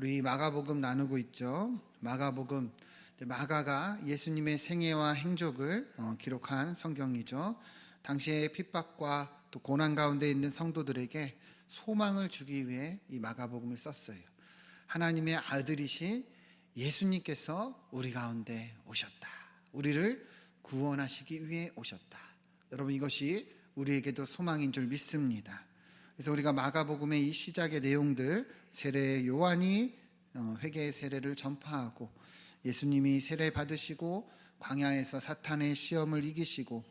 우리 마가복음 나누고 있죠. 마가복음, 마가가 예수님의 생애와 행적을 기록한 성경이죠. 당시의 핍박과 또 고난 가운데 있는 성도들에게 소망을 주기 위해 이 마가복음을 썼어요. 하나님의 아들이신 예수님께서 우리 가운데 오셨다. 우리를 구원하시기 위해 오셨다. 여러분, 이것이 우리에게도 소망인 줄 믿습니다. 그래서 우리가 마가복음의 이 시작의 내용들, 세례 요한이 회개의 세례를 전파하고 예수님이 세례 받으시고 광야에서 사탄의 시험을 이기시고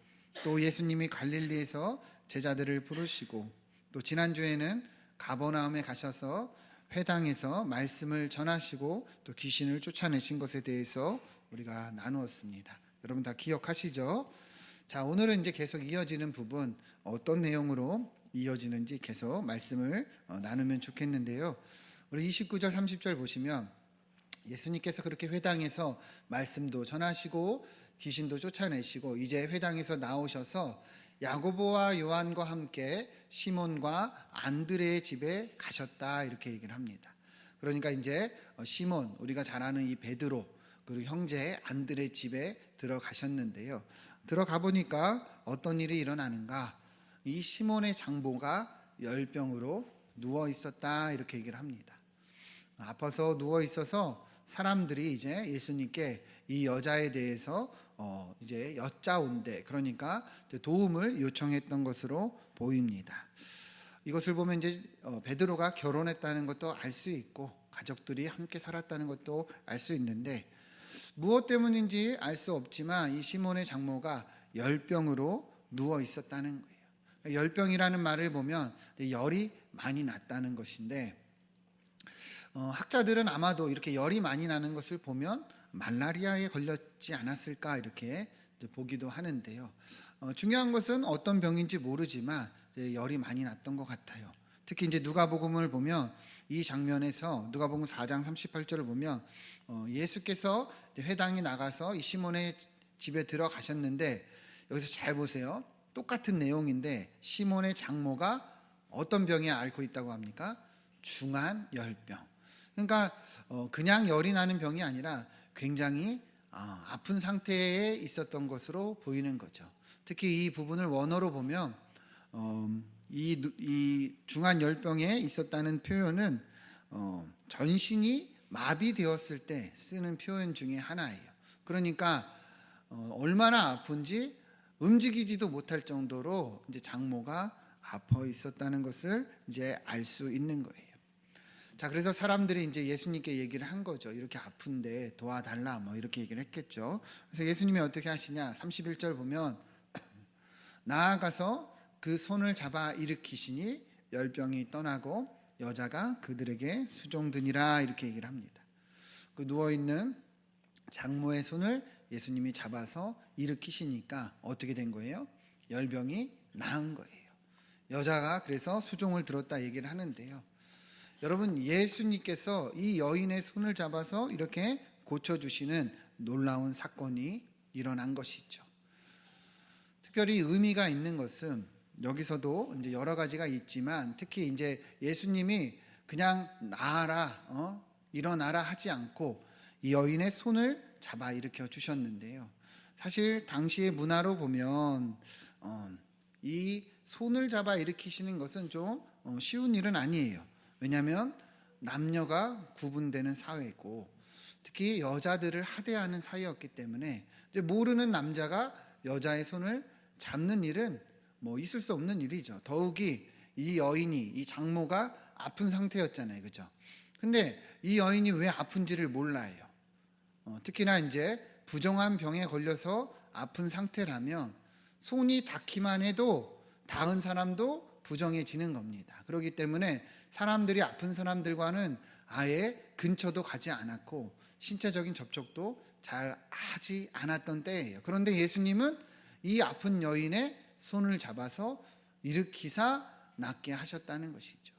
또 예수님이 갈릴리에서 제자들을 부르시고 또 지난주에는 가버나움에 가셔서 회당에서 말씀을 전하시고 또 귀신을 쫓아내신 것에 대해서 우리가 나누었습니다. 여러분 다 기억하시죠? 자, 오늘은 이제 계속 이어지는 부분, 어떤 내용으로 이어지는지 계속 말씀을 나누면 좋겠는데요. 우리 29절 30절 보시면 예수님께서 그렇게 회당에서 말씀도 전하시고 귀신도 쫓아내시고 이제 회당에서 나오셔서 야고보와 요한과 함께 시몬과 안드레의 집에 가셨다, 이렇게 얘기를 합니다. 그러니까 이제 시몬, 우리가 잘 아는 이 베드로, 그리고 형제 안드레 집에 들어가셨는데요. 들어가 보니까 어떤 일이 일어나는가? 이 시몬의 장모가 열병으로 누워 있었다, 이렇게 얘기를 합니다. 아파서 누워 있어서 사람들이 이제 예수님께 이 여자에 대해서 이제 여짜온대, 그러니까 도움을 요청했던 것으로 보입니다. 이것을 보면 이제 베드로가 결혼했다는 것도 알 수 있고 가족들이 함께 살았다는 것도 알 수 있는데, 무엇 때문인지 알 수 없지만 이 시몬의 장모가 열병으로 누워 있었다는 거예요. 열병이라는 말을 보면 열이 많이 났다는 것인데, 학자들은 아마도 이렇게 열이 많이 나는 것을 보면 말라리아에 걸렸지 않았을까, 이렇게 보기도 하는데요. 중요한 것은 어떤 병인지 모르지만 열이 많이 났던 것 같아요. 특히 이제 누가복음을 보면 이 장면에서 누가복음 4장 38절을 보면 예수께서 회당에 나가서 이 시몬의 집에 들어가셨는데, 여기서 잘 보세요. 똑같은 내용인데 시몬의 장모가 어떤 병에 앓고 있다고 합니까? 중한 열병. 그러니까 그냥 열이 나는 병이 아니라 굉장히 아픈 상태에 있었던 것으로 보이는 거죠. 특히 이 부분을 원어로 보면 이 중한 열병에 있었다는 표현은 전신이 마비되었을 때 쓰는 표현 중에 하나예요. 그러니까 얼마나 아픈지 움직이지도 못할 정도로 이제 장모가 아파 있었다는 것을 이제 알 수 있는 거예요. 자, 그래서 사람들이 이제 예수님께 얘기를 한 거죠. 이렇게 아픈데 도와달라, 뭐 이렇게 얘기를 했겠죠. 그래서 예수님이 어떻게 하시냐? 31절 보면 나아가서 그 손을 잡아 일으키시니 열병이 떠나고 여자가 그들에게 수종드니라, 이렇게 얘기를 합니다. 그 누워있는 장모의 손을 예수님이 잡아서 일으키시니까 어떻게 된 거예요? 열병이 나은 거예요. 여자가 그래서 수종을 들었다 얘기를 하는데요. 여러분, 예수님께서 이 여인의 손을 잡아서 이렇게 고쳐주시는 놀라운 사건이 일어난 것이죠. 특별히 의미가 있는 것은 여기서도 이제 여러 가지가 있지만, 특히 이제 예수님이 그냥 나아라, 일어나라 하지 않고 이 여인의 손을 잡아 일으켜 주셨는데요. 사실 당시의 문화로 보면 이 손을 잡아 일으키시는 것은 좀 쉬운 일은 아니에요. 왜냐하면 남녀가 구분되는 사회고 특히 여자들을 하대하는 사이였기 때문에 이제 모르는 남자가 여자의 손을 잡는 일은 뭐 있을 수 없는 일이죠. 더욱이 이 여인이, 이 장모가 아픈 상태였잖아요, 그죠? 근데 이 여인이 왜 아픈지를 몰라요. 특히나 이제 부정한 병에 걸려서 아픈 상태라면 손이 닿기만 해도 닿은 사람도 부정해지는 겁니다. 그렇기 때문에 사람들이 아픈 사람들과는 아예 근처도 가지 않았고 신체적인 접촉도 잘 하지 않았던 때예요. 그런데 예수님은 이 아픈 여인의 손을 잡아서 일으키사 낫게 하셨다는 것이죠.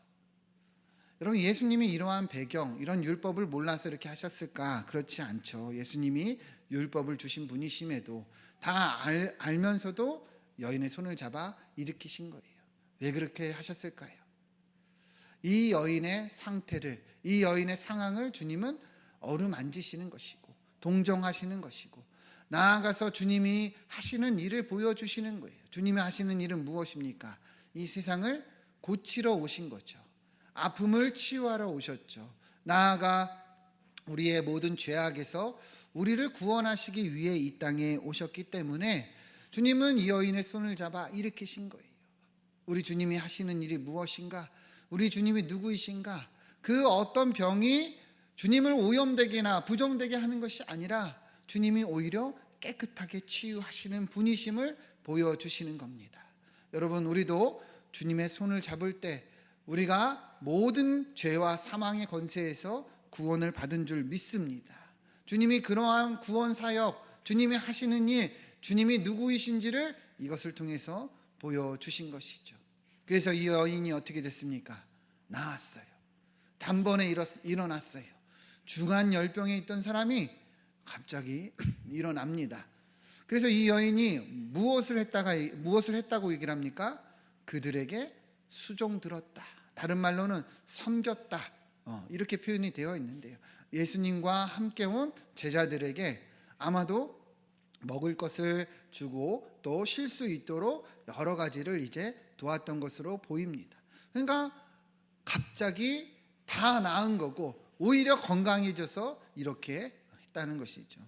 여러분, 예수님이 이러한 배경, 이런 율법을 몰라서 이렇게 하셨을까? 그렇지 않죠. 예수님이 율법을 주신 분이심에도 다 알면서도 여인의 손을 잡아 일으키신 거예요. 왜 그렇게 하셨을까요? 이 여인의 상태를, 이 여인의 상황을 주님은 어루만지시는 것이고 동정하시는 것이고, 나아가서 주님이 하시는 일을 보여주시는 거예요. 주님이 하시는 일은 무엇입니까? 이 세상을 고치러 오신 거죠. 아픔을 치유하러 오셨죠. 나아가 우리의 모든 죄악에서 우리를 구원하시기 위해 이 땅에 오셨기 때문에 주님은 이 여인의 손을 잡아 일으키신 거예요. 우리 주님이 하시는 일이 무엇인가? 우리 주님이 누구이신가? 그 어떤 병이 주님을 오염되게나 부정되게 하는 것이 아니라 주님이 오히려 깨끗하게 치유하시는 분이심을 보여주시는 겁니다. 여러분, 우리도 주님의 손을 잡을 때 우리가 모든 죄와 사망의 권세에서 구원을 받은 줄 믿습니다. 주님이 그러한 구원 사역, 주님이 하시는 일, 주님이 누구이신지를 이것을 통해서 보여주신 것이죠. 그래서 이 여인이 어떻게 됐습니까? 나았어요. 단번에 일어났어요. 중한 열병에 있던 사람이 갑자기 일어납니다. 그래서 이 여인이 무엇을 했다고 얘기를 합니까? 그들에게 수종 들었다. 다른 말로는 섬겼다. 이렇게 표현이 되어 있는데요. 예수님과 함께 온 제자들에게 아마도 먹을 것을 주고 또 쉴 수 있도록 여러 가지를 이제 도왔던 것으로 보입니다. 그러니까 갑자기 다 나은 거고 오히려 건강해져서 이렇게 했다는 것이죠.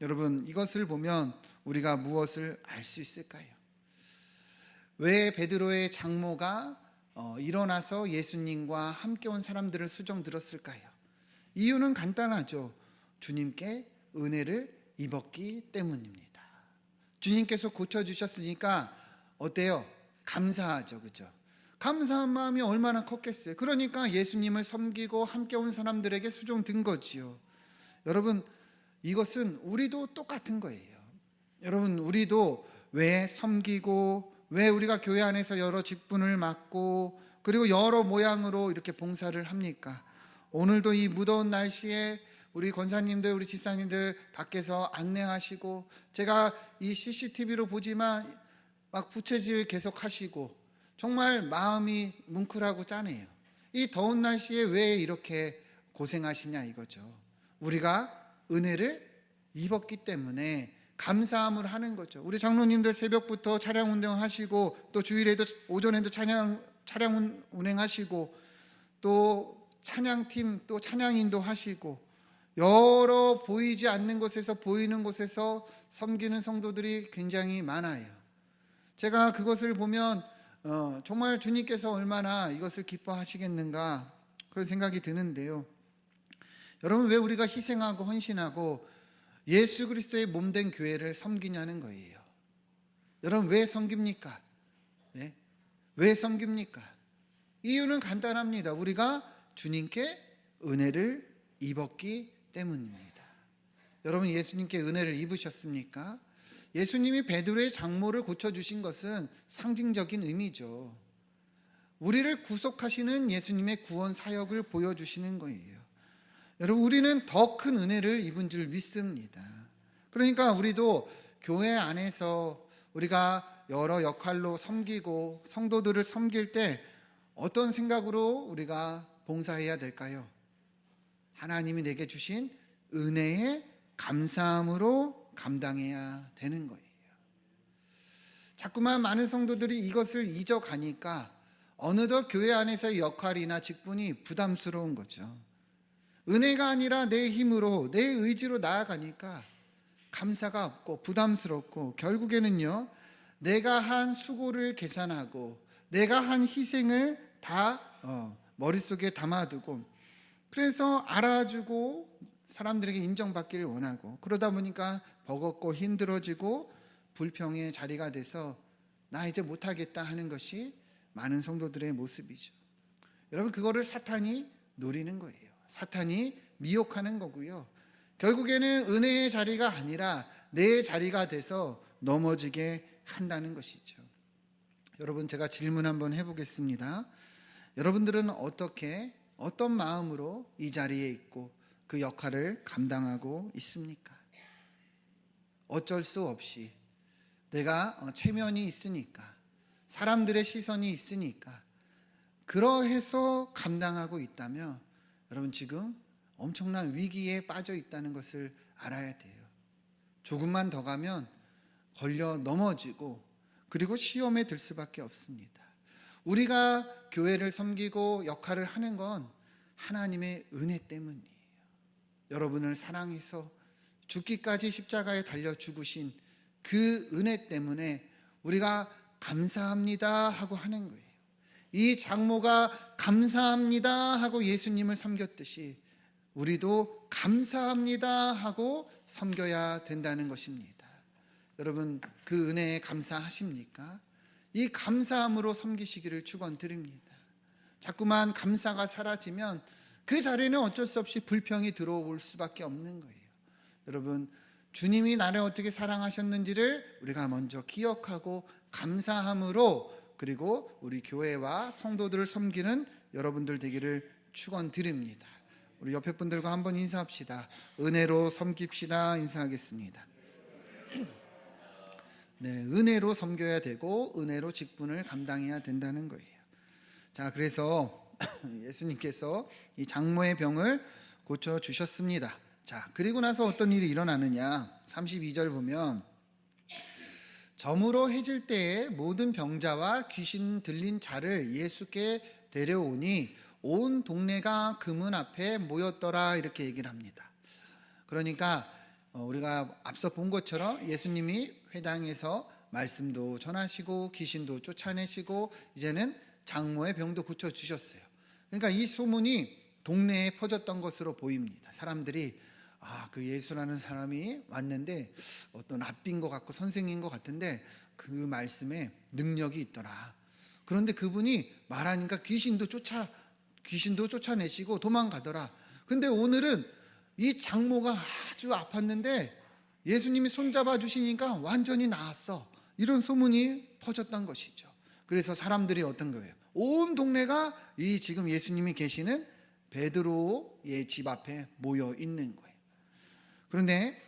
여러분, 이것을 보면 우리가 무엇을 알 수 있을까요? 왜 베드로의 장모가 일어나서 예수님과 함께 온 사람들을 수종 들었을까요? 이유는 간단하죠. 주님께 은혜를 입었기 때문입니다. 주님께서 고쳐주셨으니까 어때요? 감사하죠. 그죠? 감사한 마음이 얼마나 컸겠어요. 그러니까 예수님을 섬기고 함께 온 사람들에게 수종 든 거지요. 여러분, 이것은 우리도 똑같은 거예요. 여러분, 우리도 왜 섬기고, 왜 우리가 교회 안에서 여러 직분을 맡고, 그리고 여러 모양으로 이렇게 봉사를 합니까? 오늘도 이 무더운 날씨에 우리 권사님들, 우리 집사님들 밖에서 안내하시고, 제가 이 CCTV로 보지만 막 부채질 계속 하시고, 정말 마음이 뭉클하고 짠해요. 이 더운 날씨에 왜 이렇게 고생하시냐 이거죠. 우리가 은혜를 입었기 때문에 감사함을 하는 거죠. 우리 장로님들 새벽부터 차량 운행하시고, 또 주일에도 오전에도 차량 운행하시고, 또 찬양팀, 또 찬양인도 하시고, 여러 보이지 않는 곳에서 보이는 곳에서 섬기는 성도들이 굉장히 많아요. 제가 그것을 보면 정말 주님께서 얼마나 이것을 기뻐하시겠는가 그런 생각이 드는데요. 여러분, 왜 우리가 희생하고 헌신하고 예수 그리스도의 몸된 교회를 섬기냐는 거예요. 여러분, 왜 섬깁니까? 네? 왜 섬깁니까? 이유는 간단합니다. 우리가 주님께 은혜를 입었기 때문입니다. 여러분, 예수님께 은혜를 입으셨습니까? 예수님이 베드로의 장모를 고쳐주신 것은 상징적인 의미죠. 우리를 구속하시는 예수님의 구원 사역을 보여주시는 거예요. 여러분, 우리는 더 큰 은혜를 입은 줄 믿습니다. 그러니까 우리도 교회 안에서 우리가 여러 역할로 섬기고 성도들을 섬길 때 어떤 생각으로 우리가 봉사해야 될까요? 하나님이 내게 주신 은혜에 감사함으로 감당해야 되는 거예요. 자꾸만 많은 성도들이 이것을 잊어가니까 어느덧 교회 안에서의 역할이나 직분이 부담스러운 거죠. 은혜가 아니라 내 힘으로, 내 의지로 나아가니까 감사가 없고 부담스럽고, 결국에는요, 내가 한 수고를 계산하고 내가 한 희생을 다 머릿속에 담아두고, 그래서 알아주고 사람들에게 인정받기를 원하고, 그러다 보니까 버겁고 힘들어지고 불평의 자리가 돼서 나 이제 못하겠다 하는 것이 많은 성도들의 모습이죠. 여러분, 그거를 사탄이 노리는 거예요. 사탄이 미혹하는 거고요. 결국에는 은혜의 자리가 아니라 내 자리가 돼서 넘어지게 한다는 것이죠. 여러분, 제가 질문 한번 해보겠습니다. 여러분들은 어떤 마음으로 이 자리에 있고 그 역할을 감당하고 있습니까? 어쩔 수 없이 내가 체면이 있으니까, 사람들의 시선이 있으니까, 그러해서 감당하고 있다면 여러분 지금 엄청난 위기에 빠져 있다는 것을 알아야 돼요. 조금만 더 가면 걸려 넘어지고 그리고 시험에 들 수밖에 없습니다. 우리가 교회를 섬기고 역할을 하는 건 하나님의 은혜 때문이에요. 여러분을 사랑해서 죽기까지 십자가에 달려 죽으신 그 은혜 때문에 우리가 감사합니다 하고 하는 거예요. 이 장모가 감사합니다 하고 예수님을 섬겼듯이 우리도 감사합니다 하고 섬겨야 된다는 것입니다. 여러분 그 은혜에 감사하십니까? 이 감사함으로 섬기시기를 축원드립니다. 자꾸만 감사가 사라지면 그 자리에는 어쩔 수 없이 불평이 들어올 수밖에 없는 거예요. 여러분 주님이 나를 어떻게 사랑하셨는지를 우리가 먼저 기억하고 감사함으로 그리고 우리 교회와 성도들을 섬기는 여러분들 되기를 축원드립니다. 우리 옆에 분들과 한번 인사합시다. 은혜로 섬깁시다. 인사하겠습니다. 네, 은혜로 섬겨야 되고 은혜로 직분을 감당해야 된다는 거예요. 자, 그래서 예수님께서 이 장모의 병을 고쳐 주셨습니다. 자, 그리고 나서 어떤 일이 일어나느냐? 32절 보면 저물어 해질 때에 모든 병자와 귀신 들린 자를 예수께 데려오니 온 동네가 그 문 앞에 모였더라 이렇게 얘기를 합니다. 그러니까 우리가 앞서 본 것처럼 예수님이 회당에서 말씀도 전하시고 귀신도 쫓아내시고 이제는 장모의 병도 고쳐주셨어요. 그러니까 이 소문이 동네에 퍼졌던 것으로 보입니다. 사람들이 그 예수라는 사람이 왔는데 어떤 랍비인 것 같고 선생인 것 같은데 그 말씀에 능력이 있더라. 그런데 그분이 말하니까 귀신도 쫓아내시고 도망가더라. 근데 오늘은 이 장모가 아주 아팠는데 예수님이 손잡아 주시니까 완전히 나았어. 이런 소문이 퍼졌던 것이죠. 그래서 사람들이 어떤 거예요? 온 동네가 이 지금 예수님이 계시는 베드로의 집 앞에 모여 있는 거예요. 그런데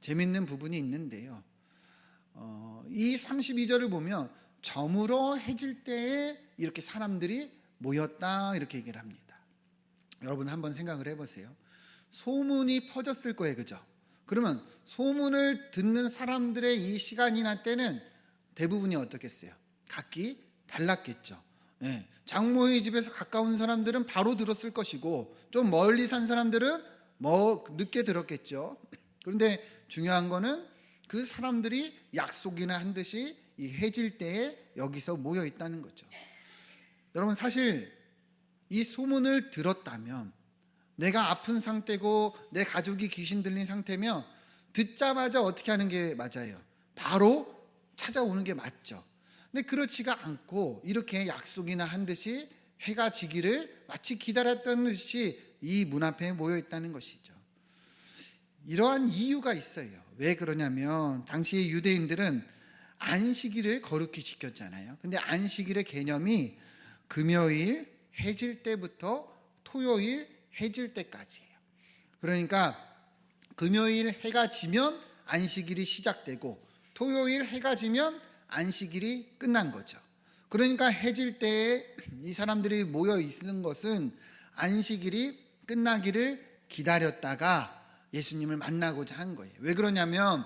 재밌는 부분이 있는데요. 이 32절을 보면 저물어 해질 때에 이렇게 사람들이 모였다 이렇게 얘기를 합니다. 여러분 한번 생각을 해보세요. 소문이 퍼졌을 거예요, 그죠? 그러면 소문을 듣는 사람들의 이 시간이나 때는 대부분이 어떻겠어요? 각기 달랐겠죠. 네. 장모의 집에서 가까운 사람들은 바로 들었을 것이고 좀 멀리 산 사람들은 늦게 들었겠죠. 그런데 중요한 거는 그 사람들이 약속이나 한 듯이 이 해질 때에 여기서 모여 있다는 거죠. 여러분 사실 이 소문을 들었다면 내가 아픈 상태고 내 가족이 귀신 들린 상태면 듣자마자 어떻게 하는 게 맞아요? 바로 찾아오는 게 맞죠. 근데 그렇지가 않고 이렇게 약속이나 한 듯이 해가 지기를 마치 기다렸던 듯이 이 문 앞에 모여 있다는 것이죠. 이러한 이유가 있어요. 왜 그러냐면 당시의 유대인들은 안식일을 거룩히 지켰잖아요. 근데 안식일의 개념이 금요일 해질 때부터 토요일 해질 때까지예요. 그러니까 금요일 해가 지면 안식일이 시작되고 토요일 해가 지면 안식일이 끝난 거죠. 그러니까 해질 때에 이 사람들이 모여 있는 것은 안식일이 끝나기를 기다렸다가 예수님을 만나고자 한 거예요. 왜 그러냐면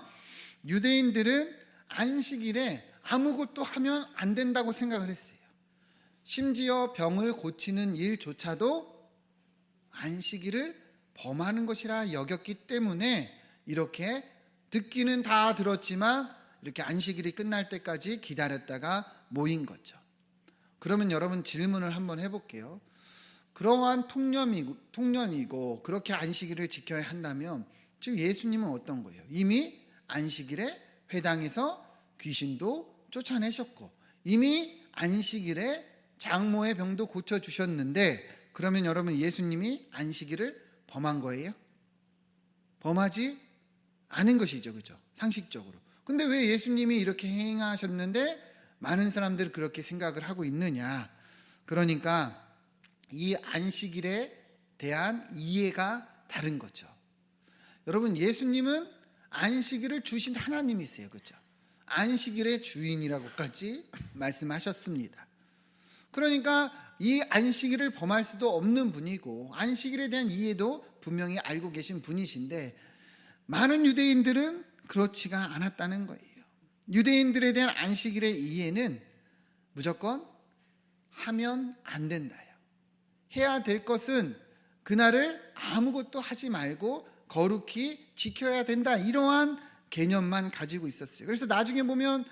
유대인들은 안식일에 아무것도 하면 안 된다고 생각을 했어요. 심지어 병을 고치는 일조차도 안식일을 범하는 것이라 여겼기 때문에 이렇게 듣기는 다 들었지만 이렇게 안식일이 끝날 때까지 기다렸다가 모인 거죠. 그러면 여러분 질문을 한번 해볼게요. 그러한 통념이고 그렇게 안식일을 지켜야 한다면 지금 예수님은 어떤 거예요? 이미 안식일에 회당에서 귀신도 쫓아내셨고 이미 안식일에 장모의 병도 고쳐주셨는데 그러면 여러분 예수님이 안식일을 범한 거예요? 범하지 않은 것이죠. 그죠? 상식적으로. 근데 왜 예수님이 이렇게 행하셨는데 많은 사람들이 그렇게 생각을 하고 있느냐? 그러니까 이 안식일에 대한 이해가 다른 거죠. 여러분 예수님은 안식일을 주신 하나님이세요. 그죠? 안식일의 주인이라고까지 말씀하셨습니다. 그러니까 이 안식일을 범할 수도 없는 분이고 안식일에 대한 이해도 분명히 알고 계신 분이신데 많은 유대인들은 그렇지가 않았다는 거예요. 유대인들에 대한 안식일의 이해는 무조건 하면 안 된다요. 해야 될 것은 그날을 아무것도 하지 말고 거룩히 지켜야 된다, 이러한 개념만 가지고 있었어요. 그래서 나중에 보면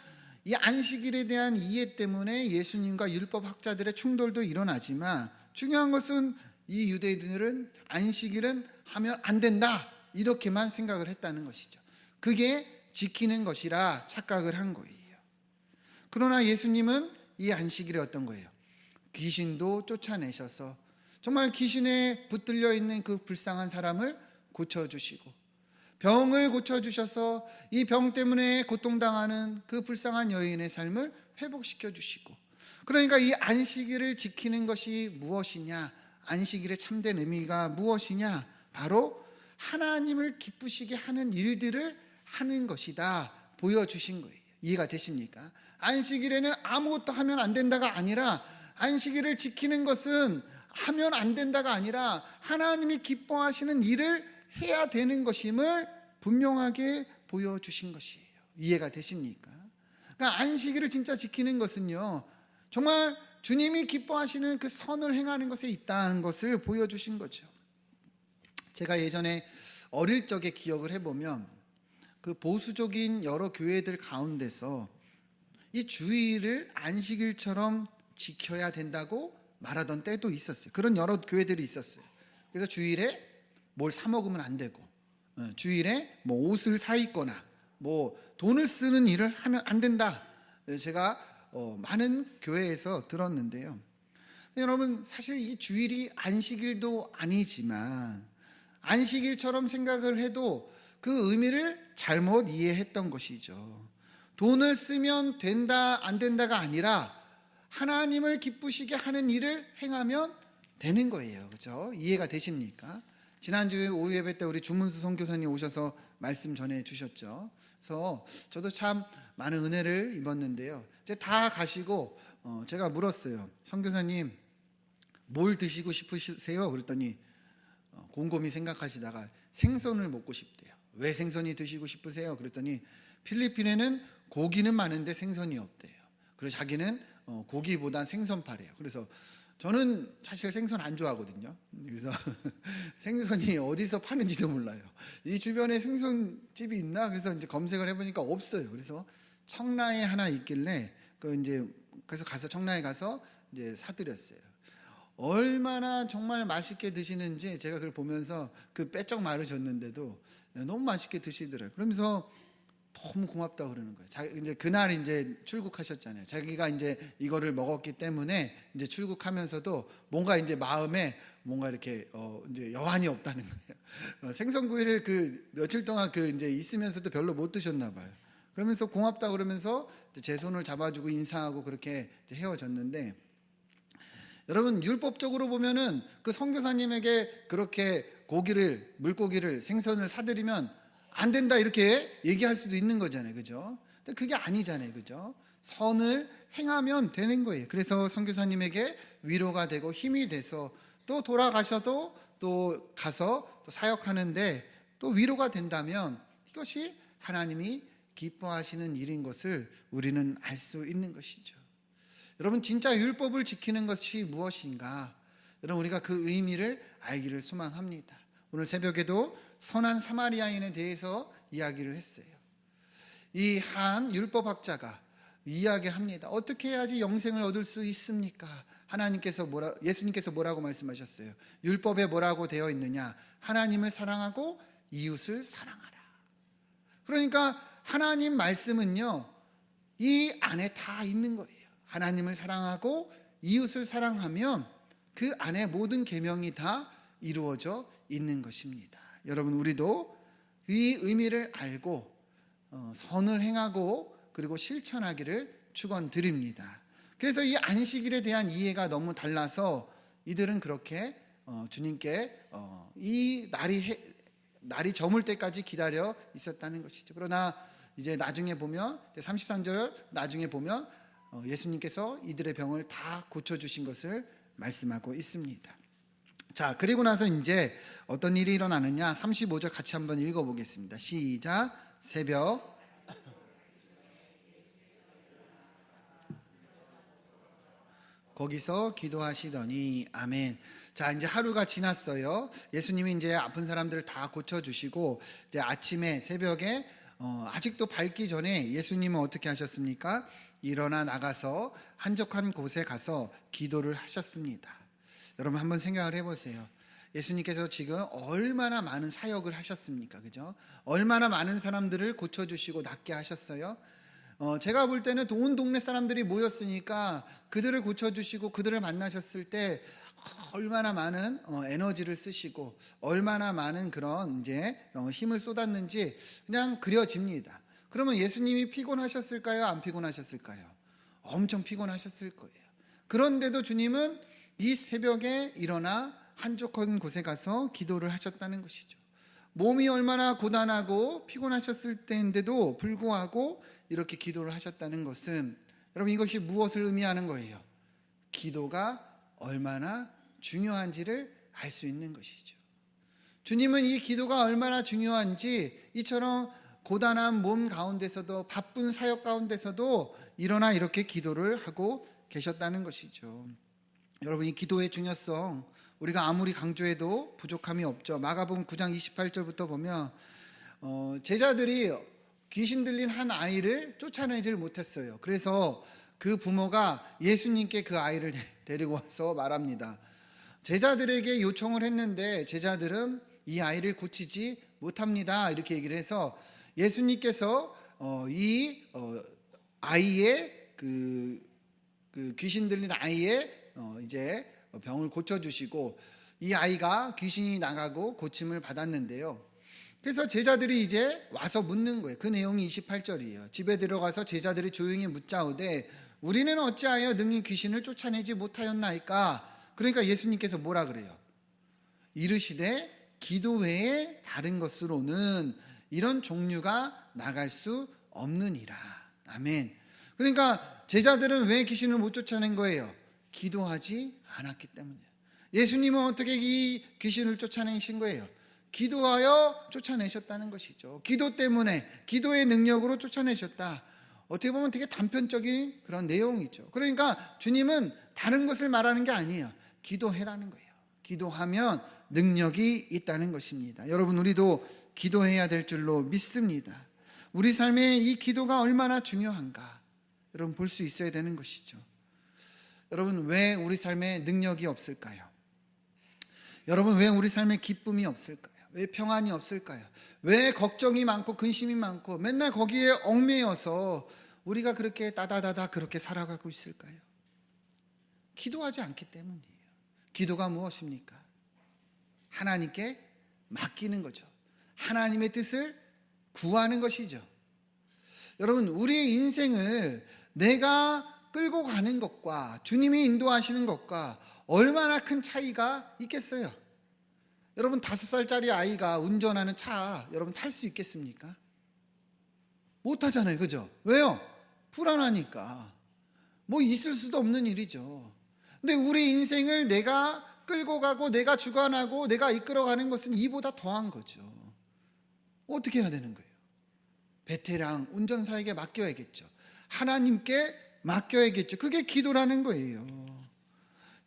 이 안식일에 대한 이해 때문에 예수님과 율법 학자들의 충돌도 일어나지만 중요한 것은 이 유대인들은 안식일은 하면 안 된다, 이렇게만 생각을 했다는 것이죠. 그게 지키는 것이라 착각을 한 거예요. 그러나 예수님은 이 안식일에 어떤 거예요? 귀신도 쫓아내셔서 정말 귀신에 붙들려 있는 그 불쌍한 사람을 고쳐주시고 병을 고쳐주셔서 이 병 때문에 고통당하는 그 불쌍한 여인의 삶을 회복시켜 주시고, 그러니까 이 안식일을 지키는 것이 무엇이냐, 안식일의 참된 의미가 무엇이냐, 바로 하나님을 기쁘시게 하는 일들을 하는 것이다 보여주신 거예요. 이해가 되십니까? 안식일에는 아무것도 하면 안 된다가 아니라, 안식일을 지키는 것은 하면 안 된다가 아니라 하나님이 기뻐하시는 일을 해야 되는 것임을 분명하게 보여주신 것이에요. 이해가 되십니까? 그러니까 안식일을 진짜 지키는 것은요, 정말 주님이 기뻐하시는 그 선을 행하는 것에 있다는 것을 보여주신 거죠. 제가 예전에 어릴 적에 기억을 해보면 그 보수적인 여러 교회들 가운데서 이 주일을 안식일처럼 지켜야 된다고 말하던 때도 있었어요. 그런 여러 교회들이 있었어요. 그래서 주일에 뭘 사 먹으면 안 되고, 주일에 뭐 옷을 사 입거나 뭐 돈을 쓰는 일을 하면 안 된다, 제가 많은 교회에서 들었는데요. 여러분, 사실 이 주일이 안식일도 아니지만 안식일처럼 생각을 해도 그 의미를 잘못 이해했던 것이죠. 돈을 쓰면 된다 안 된다가 아니라 하나님을 기쁘시게 하는 일을 행하면 되는 거예요. 그렇죠? 이해가 되십니까? 지난주에 오후 예배 때 우리 주문수 선교사님 오셔서 말씀 전해 주셨죠. 그래서 저도 참 많은 은혜를 입었는데요. 이제 다 가시고 제가 물었어요. 선교사님, 뭘 드시고 싶으세요? 그랬더니 곰곰이 생각하시다가 생선을 먹고 싶대요. 왜 생선이 드시고 싶으세요? 그랬더니 필리핀에는 고기는 많은데 생선이 없대요. 그래서 자기는 고기보단 생선파래요. 그래서 저는 사실 생선 안 좋아하거든요. 그래서 생선이 어디서 파는지도 몰라요. 이 주변에 생선집이 있나? 그래서 이제 검색을 해보니까 없어요. 그래서 청라에 하나 있길래 그래서 가서 청라에 가서 이제 사드렸어요. 얼마나 정말 맛있게 드시는지 제가 그걸 보면서 그 빼쩍 마르셨는데도 너무 맛있게 드시더라고요. 그러면서 너무 고맙다 그러는 거예요. 이제 그날 이제 출국하셨잖아요. 자기가 이제 이거를 먹었기 때문에 이제 출국하면서도 뭔가 이제 마음에 뭔가 이렇게 이제 여한이 없다는 거예요. 생선구이를 그 며칠 동안 그 이제 있으면서도 별로 못 드셨나 봐요. 그러면서 고맙다 그러면서 제 손을 잡아주고 인사하고 그렇게 헤어졌는데, 여러분, 율법적으로 보면은 그 선교사님에게 그렇게 물고기를 생선을 사드리면 안 된다 이렇게 얘기할 수도 있는 거잖아요. 그죠? 근데 그게 아니잖아요. 그죠? 선을 행하면 되는 거예요. 그래서 선교사님에게 위로가 되고 힘이 돼서 또 돌아가셔도 또 가서 또 사역하는데 또 위로가 된다면 이것이 하나님이 기뻐하시는 일인 것을 우리는 알 수 있는 것이죠. 여러분, 진짜 율법을 지키는 것이 무엇인가? 여러분, 우리가 그 의미를 알기를 소망합니다. 오늘 새벽에도 선한 사마리아인에 대해서 이야기를 했어요. 이 한 율법학자가 이야기합니다. 어떻게 해야지 영생을 얻을 수 있습니까? 예수님께서 뭐라고 말씀하셨어요? 율법에 뭐라고 되어 있느냐? 하나님을 사랑하고 이웃을 사랑하라. 그러니까 하나님 말씀은요, 이 안에 다 있는 거예요. 하나님을 사랑하고 이웃을 사랑하면 그 안에 모든 계명이 다 이루어져 있는 것입니다. 여러분, 우리도 이 의미를 알고 선을 행하고 그리고 실천하기를 축원드립니다. 그래서 이 안식일에 대한 이해가 너무 달라서 이들은 그렇게 주님께 이 날이 저물 때까지 기다려 있었다는 것이죠. 그러나 이제 나중에 보면 33절 나중에 보면 예수님께서 이들의 병을 다 고쳐주신 것을 말씀하고 있습니다. 자, 그리고 나서 이제 어떤 일이 일어나느냐, 35절 같이 한번 읽어보겠습니다. 시작. 새벽 거기서 기도하시더니. 아멘. 자, 이제 하루가 지났어요. 예수님이 이제 아픈 사람들을 다 고쳐주시고, 이제 아침에 새벽에 아직도 밝기 전에 예수님은 어떻게 하셨습니까? 일어나 나가서 한적한 곳에 가서 기도를 하셨습니다. 여러분 한번 생각을 해보세요. 예수님께서 지금 얼마나 많은 사역을 하셨습니까? 그죠? 얼마나 많은 사람들을 고쳐주시고 낫게 하셨어요? 제가 볼 때는 온 동네 사람들이 모였으니까 그들을 고쳐주시고 그들을 만나셨을 때 얼마나 많은 에너지를 쓰시고 얼마나 많은 그런 이제 힘을 쏟았는지 그냥 그려집니다. 그러면 예수님이 피곤하셨을까요? 안 피곤하셨을까요? 엄청 피곤하셨을 거예요. 그런데도 주님은 이 새벽에 일어나 한적한 곳에 가서 기도를 하셨다는 것이죠. 몸이 얼마나 고단하고 피곤하셨을 때인데도 불구하고 이렇게 기도를 하셨다는 것은, 여러분 이것이 무엇을 의미하는 거예요? 기도가 얼마나 중요한지를 알 수 있는 것이죠. 주님은 이 기도가 얼마나 중요한지 이처럼 고단한 몸 가운데서도 바쁜 사역 가운데서도 일어나 이렇게 기도를 하고 계셨다는 것이죠. 여러분 이 기도의 중요성 우리가 아무리 강조해도 부족함이 없죠. 마가복음 9장 28절부터 보면 제자들이 귀신 들린 한 아이를 쫓아내질 못했어요. 그래서 그 부모가 예수님께 그 아이를 데리고 와서 말합니다. 제자들에게 요청을 했는데 제자들은 이 아이를 고치지 못합니다. 이렇게 얘기를 해서 예수님께서 이 아이의 그 귀신 들린 아이의 이제 병을 고쳐주시고 이 아이가 귀신이 나가고 고침을 받았는데요. 그래서 제자들이 이제 와서 묻는 거예요. 그 내용이 28절이에요. 집에 들어가서 제자들이 조용히 묻자오되 우리는 어찌하여 능히 귀신을 쫓아내지 못하였나이까? 그러니까 예수님께서 뭐라 그래요? 이르시되 기도 외에 다른 것으로는 이런 종류가 나갈 수 없느니라. 아멘. 그러니까 제자들은 왜 귀신을 못 쫓아낸 거예요? 기도하지 않았기 때문이에요. 예수님은 어떻게 이 귀신을 쫓아내신 거예요? 기도하여 쫓아내셨다는 것이죠. 기도 때문에, 기도의 능력으로 쫓아내셨다. 어떻게 보면 되게 단편적인 그런 내용이죠. 그러니까 주님은 다른 것을 말하는 게 아니에요. 기도해라는 거예요. 기도하면 능력이 있다는 것입니다. 여러분 우리도 기도해야 될 줄로 믿습니다. 우리 삶에 이 기도가 얼마나 중요한가 여러분 볼 수 있어야 되는 것이죠. 여러분 왜 우리 삶에 능력이 없을까요? 여러분 왜 우리 삶에 기쁨이 없을까요? 왜 평안이 없을까요? 왜 걱정이 많고 근심이 많고 맨날 거기에 얽매여서 우리가 그렇게 따다다다 그렇게 살아가고 있을까요? 기도하지 않기 때문이에요. 기도가 무엇입니까? 하나님께 맡기는 거죠. 하나님의 뜻을 구하는 것이죠. 여러분 우리의 인생을 내가 끌고 가는 것과 주님이 인도하시는 것과 얼마나 큰 차이가 있겠어요? 여러분 5살짜리 아이가 운전하는 차 여러분 탈 수 있겠습니까? 못하잖아요. 그죠? 왜요? 불안하니까. 뭐 있을 수도 없는 일이죠. 근데 우리 인생을 내가 끌고 가고 내가 주관하고 내가 이끌어가는 것은 이보다 더한 거죠. 어떻게 해야 되는 거예요? 베테랑 운전사에게 맡겨야겠죠. 하나님께 맡겨야겠죠. 그게 기도라는 거예요.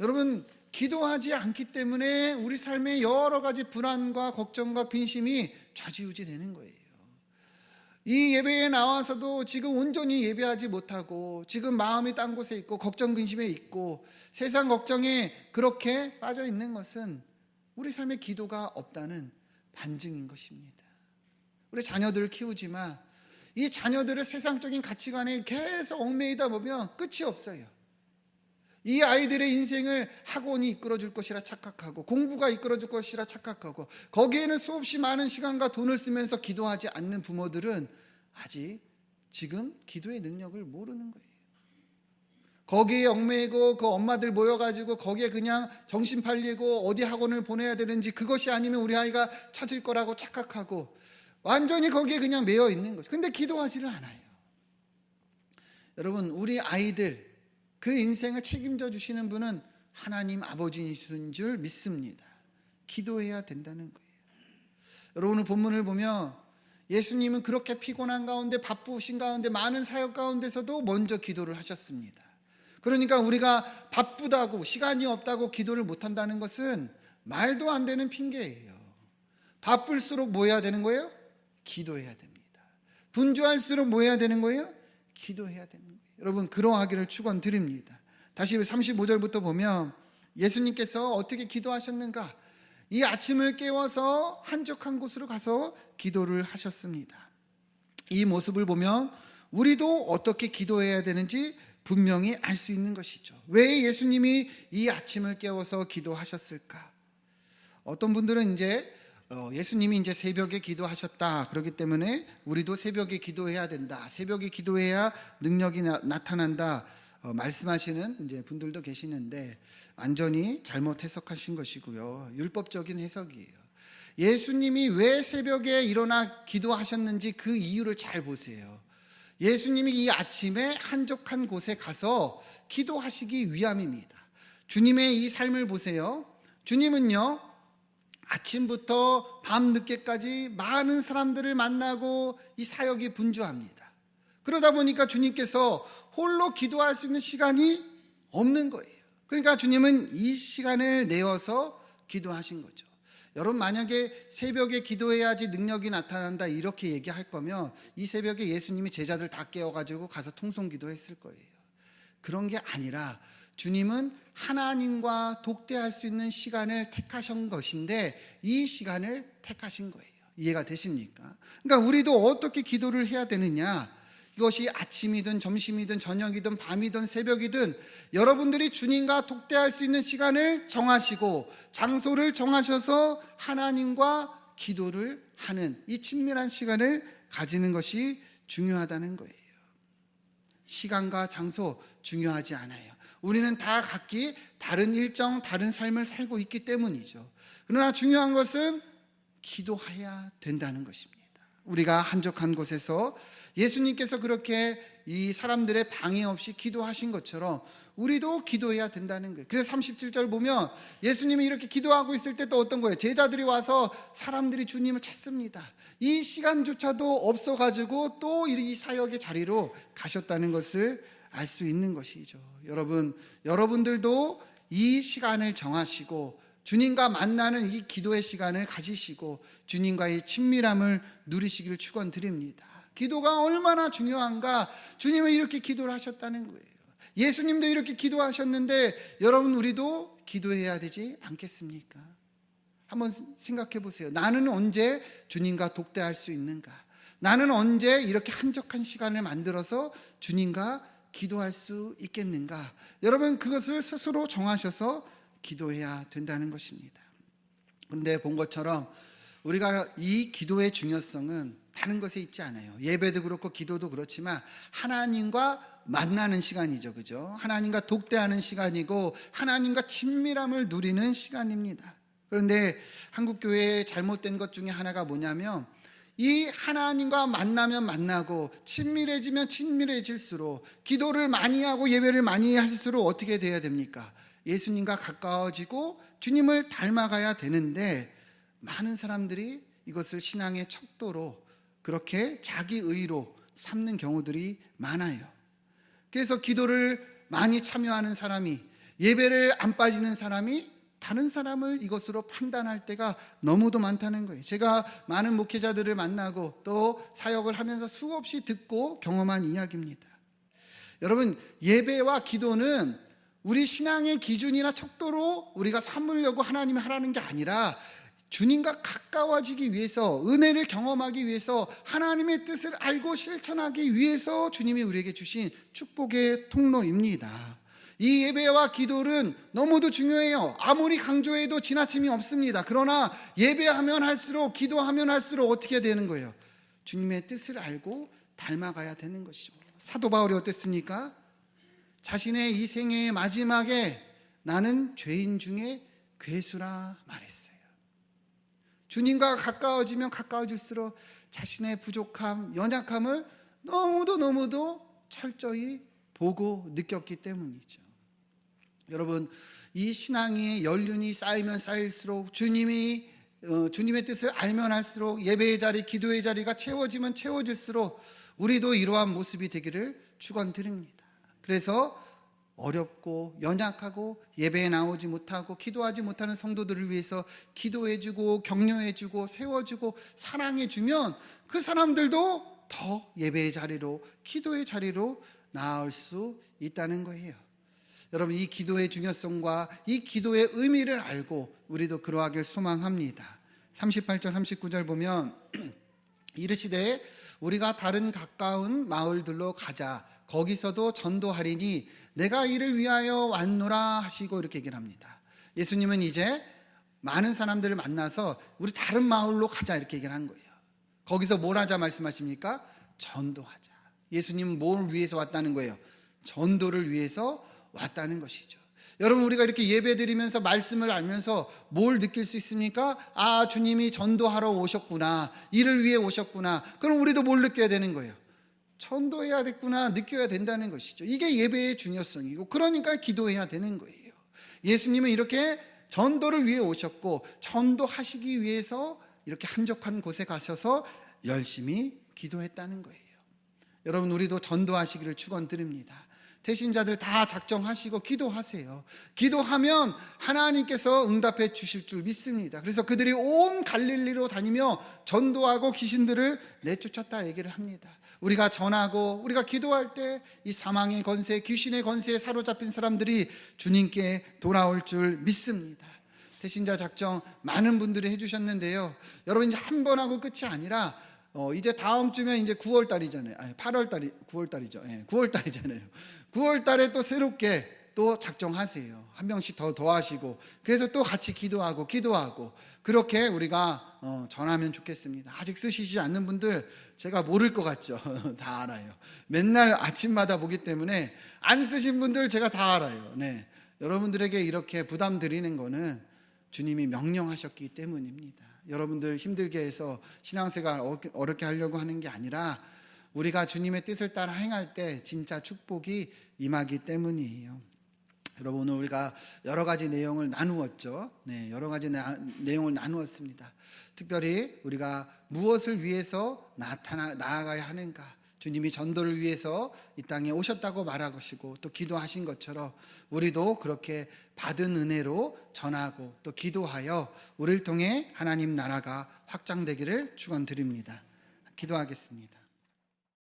여러분 기도하지 않기 때문에 우리 삶에 여러 가지 불안과 걱정과 근심이 좌지우지 되는 거예요. 이 예배에 나와서도 지금 온전히 예배하지 못하고 지금 마음이 딴 곳에 있고 걱정 근심에 있고 세상 걱정에 그렇게 빠져 있는 것은 우리 삶에 기도가 없다는 반증인 것입니다. 우리 자녀들을 키우지만 이 자녀들을 세상적인 가치관에 계속 얽매이다 보면 끝이 없어요. 이 아이들의 인생을 학원이 이끌어줄 것이라 착각하고 공부가 이끌어줄 것이라 착각하고 거기에는 수없이 많은 시간과 돈을 쓰면서 기도하지 않는 부모들은 아직 지금 기도의 능력을 모르는 거예요. 거기에 얽매이고 그 엄마들 모여가지고 거기에 그냥 정신 팔리고 어디 학원을 보내야 되는지 그것이 아니면 우리 아이가 찾을 거라고 착각하고 완전히 거기에 그냥 매여 있는 거죠. 근데 기도하지를 않아요. 여러분, 우리 아이들 그 인생을 책임져 주시는 분은 하나님 아버지이신 줄 믿습니다. 기도해야 된다는 거예요. 여러분, 오늘 본문을 보면 예수님은 그렇게 피곤한 가운데, 바쁘신 가운데, 많은 사역 가운데서도 먼저 기도를 하셨습니다. 그러니까 우리가 바쁘다고, 시간이 없다고 기도를 못한다는 것은 말도 안 되는 핑계예요. 바쁠수록 뭐 해야 되는 거예요? 기도해야 됩니다. 분주할수록 뭐 해야 되는 거예요? 기도해야 되는 거예요. 여러분, 그러하기를 축원드립니다. 다시 35절부터 보면 예수님께서 어떻게 기도하셨는가? 이 아침을 깨워서 한적한 곳으로 가서 기도를 하셨습니다. 이 모습을 보면 우리도 어떻게 기도해야 되는지 분명히 알 수 있는 것이죠. 왜 예수님이 이 아침을 깨워서 기도하셨을까? 어떤 분들은 이제 예수님이 이제 새벽에 기도하셨다, 그렇기 때문에 우리도 새벽에 기도해야 된다, 새벽에 기도해야 능력이 나타난다 말씀하시는 이제 분들도 계시는데, 완전히 잘못 해석하신 것이고요. 율법적인 해석이에요. 예수님이 왜 새벽에 일어나 기도하셨는지 그 이유를 잘 보세요. 예수님이 이 아침에 한적한 곳에 가서 기도하시기 위함입니다. 주님의 이 삶을 보세요. 주님은요, 아침부터 밤 늦게까지 많은 사람들을 만나고 이 사역이 분주합니다. 그러다 보니까 주님께서 홀로 기도할 수 있는 시간이 없는 거예요. 그러니까 주님은 이 시간을 내어서 기도하신 거죠. 여러분, 만약에 새벽에 기도해야지 능력이 나타난다 이렇게 얘기할 거면 이 새벽에 예수님이 제자들 다 깨워가지고 가서 통성기도 했을 거예요. 그런 게 아니라 주님은 하나님과 독대할 수 있는 시간을 택하신 것인데 이 시간을 택하신 거예요. 이해가 되십니까? 그러니까 우리도 어떻게 기도를 해야 되느냐? 이것이 아침이든 점심이든 저녁이든 밤이든 새벽이든 여러분들이 주님과 독대할 수 있는 시간을 정하시고 장소를 정하셔서 하나님과 기도를 하는 이 친밀한 시간을 가지는 것이 중요하다는 거예요. 시간과 장소 중요하지 않아요. 우리는 다 각기 다른 일정, 다른 삶을 살고 있기 때문이죠. 그러나 중요한 것은 기도해야 된다는 것입니다. 우리가 한적한 곳에서 예수님께서 그렇게 이 사람들의 방해 없이 기도하신 것처럼 우리도 기도해야 된다는 거예요. 그래서 37절 보면 예수님이 이렇게 기도하고 있을 때 또 어떤 거예요? 제자들이 와서 사람들이 주님을 찾습니다. 이 시간조차도 없어가지고 또 이 사역의 자리로 가셨다는 것을 알 수 있는 것이죠. 여러분들도 이 시간을 정하시고 주님과 만나는 이 기도의 시간을 가지시고 주님과의 친밀함을 누리시기를 축원드립니다. 기도가 얼마나 중요한가? 주님은 이렇게 기도를 하셨다는 거예요. 예수님도 이렇게 기도하셨는데 여러분, 우리도 기도해야 되지 않겠습니까? 한번 생각해 보세요. 나는 언제 주님과 독대할 수 있는가? 나는 언제 이렇게 한적한 시간을 만들어서 주님과 기도할 수 있겠는가? 여러분, 그것을 스스로 정하셔서 기도해야 된다는 것입니다. 그런데 본 것처럼 우리가 이 기도의 중요성은 다른 것에 있지 않아요. 예배도 그렇고 기도도 그렇지만 하나님과 만나는 시간이죠. 그죠? 하나님과 독대하는 시간이고 하나님과 친밀함을 누리는 시간입니다. 그런데 한국교회의 잘못된 것 중에 하나가 뭐냐면 이 하나님과 만나면 만나고 친밀해지면 친밀해질수록 기도를 많이 하고 예배를 많이 할수록 어떻게 돼야 됩니까? 예수님과 가까워지고 주님을 닮아가야 되는데 많은 사람들이 이것을 신앙의 척도로 그렇게 자기 의로 삼는 경우들이 많아요. 그래서 기도를 많이 참여하는 사람이, 예배를 안 빠지는 사람이 다른 사람을 이것으로 판단할 때가 너무도 많다는 거예요. 제가 많은 목회자들을 만나고 또 사역을 하면서 수없이 듣고 경험한 이야기입니다. 여러분, 예배와 기도는 우리 신앙의 기준이나 척도로 우리가 삼으려고 하나님이 하라는 게 아니라 주님과 가까워지기 위해서, 은혜를 경험하기 위해서, 하나님의 뜻을 알고 실천하기 위해서 주님이 우리에게 주신 축복의 통로입니다. 이 예배와 기도는 너무도 중요해요. 아무리 강조해도 지나침이 없습니다. 그러나 예배하면 할수록, 기도하면 할수록 어떻게 되는 거예요? 주님의 뜻을 알고 닮아가야 되는 것이죠. 사도 바울이 어땠습니까? 자신의 이 생애의 마지막에 나는 죄인 중에 괴수라 말했어요. 주님과 가까워지면 가까워질수록 자신의 부족함, 연약함을 너무도 철저히 보고 느꼈기 때문이죠. 여러분, 이 신앙의 연륜이 쌓이면 쌓일수록 주님의 뜻을 알면 할수록 예배의 자리, 기도의 자리가 채워지면 채워질수록 우리도 이러한 모습이 되기를 축원드립니다. 그래서 어렵고 연약하고 예배에 나오지 못하고 기도하지 못하는 성도들을 위해서 기도해주고 격려해주고 세워주고 사랑해주면 그 사람들도 더 예배의 자리로, 기도의 자리로 나아올 수 있다는 거예요. 여러분, 이 기도의 중요성과 이 기도의 의미를 알고 우리도 그러하길 소망합니다. 38절 39절 보면 이르시되 우리가 다른 가까운 마을들로 가자. 거기서도 전도하리니 내가 이를 위하여 왔노라 하시고 이렇게 얘기를 합니다. 예수님은 이제 많은 사람들을 만나서 우리 다른 마을로 가자 이렇게 얘기를 한 거예요. 거기서 뭘 하자 말씀하십니까? 전도하자. 예수님은 뭘 위해서 왔다는 거예요? 전도를 위해서 왔다는 것이죠. 여러분, 우리가 이렇게 예배드리면서 말씀을 알면서 뭘 느낄 수 있습니까? 아, 주님이 전도하러 오셨구나, 이를 위해 오셨구나. 그럼 우리도 뭘 느껴야 되는 거예요? 전도해야 됐구나, 느껴야 된다는 것이죠. 이게 예배의 중요성이고, 그러니까 기도해야 되는 거예요. 예수님은 이렇게 전도를 위해 오셨고 전도하시기 위해서 이렇게 한적한 곳에 가셔서 열심히 기도했다는 거예요. 여러분, 우리도 전도하시기를 축원드립니다. 대신자들 다 작정하시고 기도하세요. 기도하면 하나님께서 응답해 주실 줄 믿습니다. 그래서 그들이 온 갈릴리로 다니며 전도하고 귀신들을 내쫓았다 얘기를 합니다. 우리가 전하고 우리가 기도할 때 이 사망의 권세, 귀신의 권세에 사로잡힌 사람들이 주님께 돌아올 줄 믿습니다. 대신자 작정 많은 분들이 해주셨는데요. 여러분, 이제 한 번 하고 끝이 아니라 이제 다음 주면 이제 9월 달이잖아요. 아니, 8월 달이 9월 달이죠. 9월 달이잖아요. 9월 달에 또 새롭게 또 작정하세요. 한 명씩 더 하시고, 그래서 또 같이 기도하고 그렇게 우리가 전하면 좋겠습니다. 아직 쓰시지 않는 분들 제가 모를 것 같죠? 다 알아요. 맨날 아침마다 보기 때문에 안 쓰신 분들 제가 다 알아요. 네. 여러분들에게 이렇게 부담 드리는 거는 주님이 명령하셨기 때문입니다. 여러분들 힘들게 해서 신앙생활 어렵게 하려고 하는 게 아니라 우리가 주님의 뜻을 따라 행할 때 진짜 축복이 임하기 때문이에요. 여러분, 오늘 우리가 여러 가지 내용을 나누었죠. 네, 여러 가지 내용을 나누었습니다. 특별히 우리가 무엇을 위해서 나아가야 하는가, 주님이 전도를 위해서 이 땅에 오셨다고 말하시고 또 기도하신 것처럼 우리도 그렇게 받은 은혜로 전하고 또 기도하여 우리를 통해 하나님 나라가 확장되기를 축원드립니다. 기도하겠습니다.